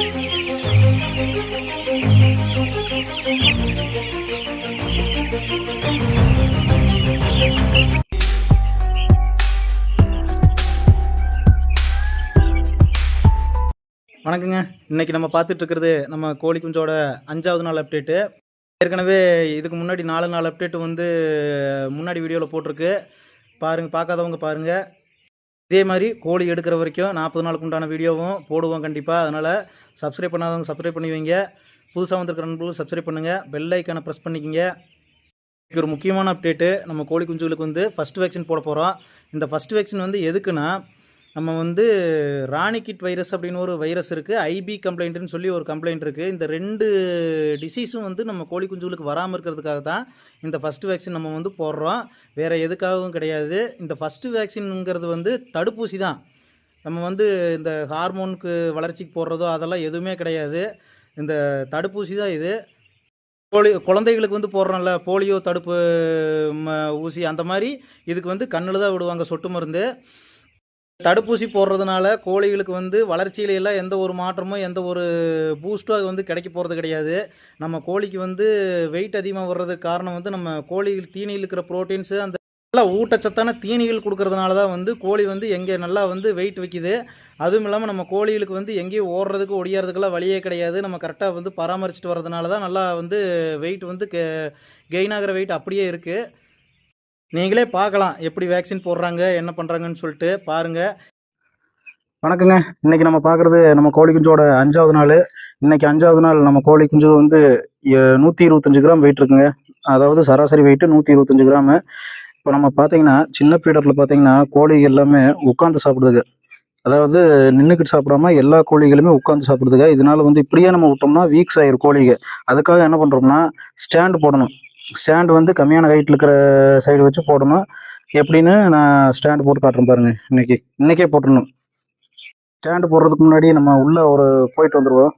வணக்கங்க. இன்றைக்கி நம்ம பார்த்துட்ருக்கிறது நம்ம கோழி குஞ்சோட 5வது நாள் அப்டேட்டு. ஏற்கனவே இதுக்கு முன்னாடி 4 நாள் அப்டேட்டு வந்து முன்னாடி வீடியோவில் போட்டிருக்கு. பார்க்காதவங்க பாருங்கள். இதே மாதிரி கோழி எடுக்கிற வரைக்கும் 40 நாளுக்கு உண்டான வீடியோவும் போடுவோம் கண்டிப்பாக. அதனால் சப்ஸ்கிரைப் பண்ணாதவங்க சப்ஸ்கிரைப் பண்ணி வைங்க. புதுசாக வந்திருக்கிற நண்பர்களும் சப்ஸ்கிரைப் பண்ணுங்கள். பெல் ஐக்கானை ப்ரெஸ் பண்ணிக்கங்க. இதுக்கு ஒரு முக்கியமான அப்டேட்டு. நம்ம கோழி குஞ்சுகளுக்கு வந்து ஃபஸ்ட் வேக்சின் போட போகிறோம். இந்த ஃபஸ்ட் வேக்சின் வந்து எதுக்குன்னா, நம்ம வந்து ராணிக்கிட் வைரஸ் அப்படின்னு ஒரு வைரஸ் இருக்குது, ஐபி கம்ப்ளைண்ட்டுன்னு சொல்லி ஒரு கம்ப்ளைண்ட் இருக்குது. இந்த 2 டிசீஸும் வந்து நம்ம கோழி குஞ்சுகளுக்கு வராமல் இருக்கிறதுக்காக தான் இந்த ஃபஸ்ட்டு வேக்சின் நம்ம வந்து போடுறோம். வேறு எதுக்காகவும் கிடையாது. இந்த ஃபஸ்ட்டு வேக்சின்ங்கிறது வந்து தடுப்பூசி தான். நம்ம வந்து இந்த ஹார்மோனுக்கு வளர்ச்சிக்கு போடுறதோ அதெல்லாம் எதுவுமே கிடையாது. இந்த தடுப்பூசி தான் இது. குழந்தைகளுக்கு வந்து போடுறோம்ல போலியோ தடுப்பு ஊசி, அந்த மாதிரி இதுக்கு வந்து கண்ணில் தான் விடுவாங்க சொட்டு மருந்து. தடுப்பூசி போடுறதுனால கோழிகளுக்கு வந்து வளர்ச்சியில எல்லாம் எந்த ஒரு மாற்றமும் எந்த ஒரு பூஸ்ட்டும் அது வந்து கிடைக்க போகிறது கிடையாது. நம்ம கோழிக்கு வந்து வெயிட் அதிகமாக வர்றதுக்கு காரணம் வந்து நம்ம கோழிகள் தீனியில் இருக்கிற ப்ரோட்டீன்ஸு, அந்த நல்லா ஊட்டச்சத்தான தீனிகள் கொடுக்கறதுனால தான் வந்து கோழி வந்து எங்கே நல்லா வந்து வெயிட் வைக்குது. அதுவும் இல்லாமல் நம்ம கோழிகளுக்கு வந்து எங்கேயும் ஓடுறதுக்கு ஒடியாறதுக்கெல்லாம் வழியே கிடையாது. நம்ம கரெக்டாக வந்து பராமரிச்சுட்டு வர்றதுனால தான் நல்லா வந்து வெயிட் வந்து கெயின் ஆகிற வெயிட் அப்படியே இருக்குது. நீங்களே பார்க்கலாம் எப்படி வேக்சின் போடுறாங்க என்ன பண்ணுறாங்கன்னு சொல்லிட்டு பாருங்கள். வணக்கங்க. இன்றைக்கி நம்ம பார்க்குறது நம்ம கோழி குஞ்சோட 5வது நாள். இன்றைக்கி 5வது நாள் நம்ம கோழி குஞ்சு வந்து 125 கிராம் வெயிட் இருக்குங்க. அதாவது சராசரி வெயிட்டு 125 கிராமு. இப்போ நம்ம பார்த்தீங்கன்னா சின்ன பீடரில் பார்த்தீங்கன்னா கோழி எல்லாமே உட்காந்து சாப்பிடுதுங்க. அதாவது நின்றுக்கிட்டு சாப்பிடாம எல்லா கோழிகளுமே உட்காந்து சாப்பிடுதுங்க. இதனால வந்து இப்படியே நம்ம விட்டோம்னா வீக்ஸ் ஆயிரும் கோழிங்க. அதுக்காக என்ன பண்ணுறோம்னா ஸ்டாண்டு போடணும். ஸ்டாண்டு வந்து கம்மியான ஹைட்டில் இருக்கிற சைடு வச்சு போடணும். எப்படின்னு நான் ஸ்டாண்டு போட்டு காட்டுறேன் பாருங்கள். இன்றைக்கே போட்டுடணும். ஸ்டாண்டு போடுறதுக்கு முன்னாடி நம்ம உள்ளே போயிட்டு வந்துடுவோம்.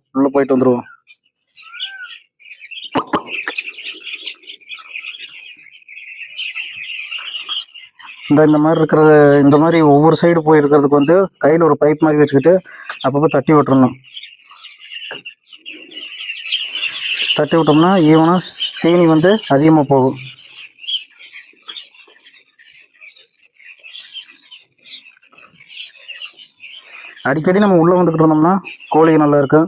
இந்த மாதிரி இருக்கிறது, இந்த மாதிரி ஒவ்வொரு சைடு போயிருக்கிறதுக்கு வந்து கையில் ஒரு பைப் மாதிரி வச்சுக்கிட்டு அப்பப்போ தட்டி விட்டுறணும். தட்டி விட்டோம்னா ஈவனாக தீனி வந்து அதிகமாக போகும். அடிக்கடி நம்ம உள்ளே வந்துக்கிட்டு இருந்தோம்னா கோழி நல்லா இருக்கும்.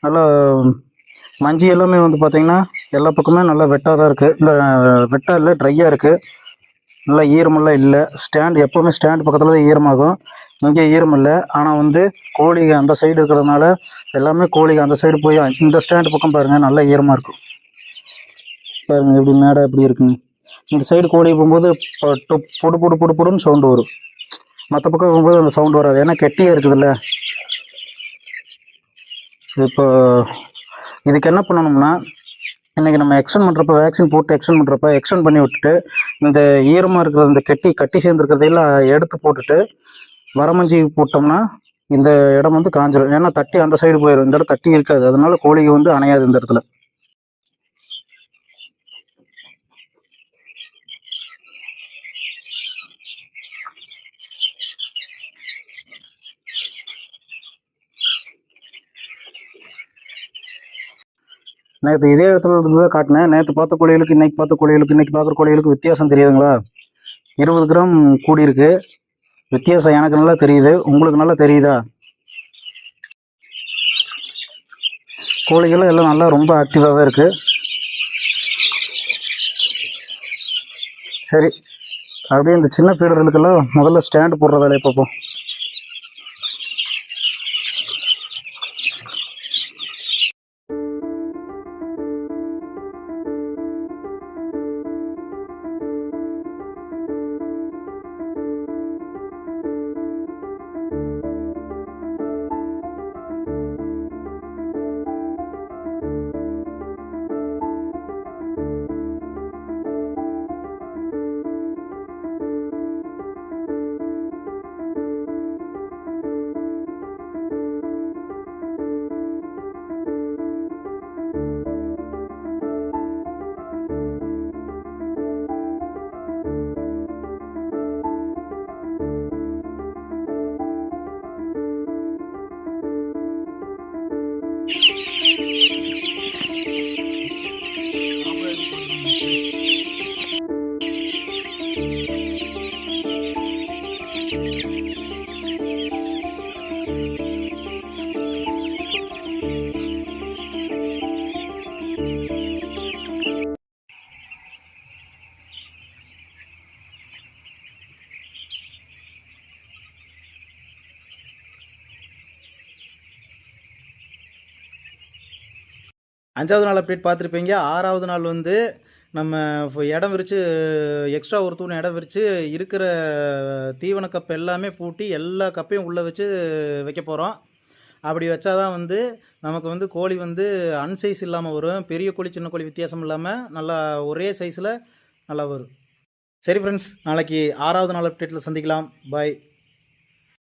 நல்லா மஞ்சி எல்லாமே வந்து பார்த்திங்கன்னா எல்லா பக்கமே நல்லா வெட்டாக தான் இருக்குது. இந்த வெட்டாக இல்லை, ட்ரையாக இருக்குது. நல்லா ஈரமெல்லாம் இல்லை. எப்போவுமே ஸ்டாண்டு பக்கத்தில் தான் ஈரமாகும். இங்கே ஈரம் இல்லை. ஆனால் வந்து கோழிக அந்த சைடு இருக்கிறதுனால எல்லாமே கோழிக அந்த சைடு போய் இந்த ஸ்டாண்டு பக்கம் பாருங்கள் நல்லா ஈரமாக இருக்கும். பாருங்கள் எப்படி மேடை எப்படி இருக்குங்க. இந்த சைடு கோழி போகும்போது பொடுன்னு சவுண்டு வரும். மற்ற பக்கம் போகும்போது அந்த சவுண்டு வராது. ஏன்னா கெட்டியாக இருக்குதுல்ல. இப்போ இதுக்கு என்ன பண்ணணும்னா, இன்றைக்கி நம்ம வேக்சின் போட்டு எக்ஸ்டெண்ட் பண்ணி விட்டுட்டு இந்த ஈரமாக இருக்கிற இந்த கட்டி சேர்ந்துருக்கிறதையெல்லாம் எடுத்து போட்டுட்டு வரமஞ்சி போட்டோம்னா இந்த இடம் வந்து காஞ்சிடும். ஏன்னா தட்டி அந்த சைடு போயிடும். இந்த இடம் தட்டி இருக்காது. அதனால கோழிக்கு வந்து அணையாது இந்த இடத்துல. நேற்று இதே இடத்துல இருந்து தான் காட்டினேன். நேற்று பார்த்த கோழிகளுக்கு இன்றைக்கி பார்க்குற கோழிகளுக்கு வித்தியாசம் தெரியுதுங்களா? 20 கிராம் கூடியிருக்கு. வித்தியாசம் எனக்கு நல்லா தெரியுது. உங்களுக்கு நல்லா தெரியுதா? கோழிகளும் எல்லாம் நல்லா ரொம்ப ஆக்டிவாகவே இருக்குது. சரி, அப்படியே இந்த சின்ன ஃபீடர்களுக்கெல்லாம் முதல்ல ஸ்டாண்டு போடுற வேலையை பார்ப்போம். அஞ்சாவது நாள் அப்டேட் பார்த்துருப்பீங்க. 6வது நாள் வந்து நம்ம இடம் விரித்து எக்ஸ்ட்ரா ஒரு தூண் இடம் விரித்து இருக்கிற தீவன கப் எல்லாமே பூட்டி எல்லா கப்பையும் உள்ளே வச்சு வைக்க போகிறோம். அப்படி வச்சா தான் வந்து நமக்கு வந்து கோழி வந்து அன்சைஸ் இல்லாமல் வரும். பெரிய கோழி சின்ன கோழி வித்தியாசம் இல்லாமல் நல்லா ஒரே சைஸில் நல்லா வரும். சரி ஃப்ரெண்ட்ஸ், நாளைக்கு 6வது நாள் அப்டேட்டில் சந்திக்கலாம். பாய்.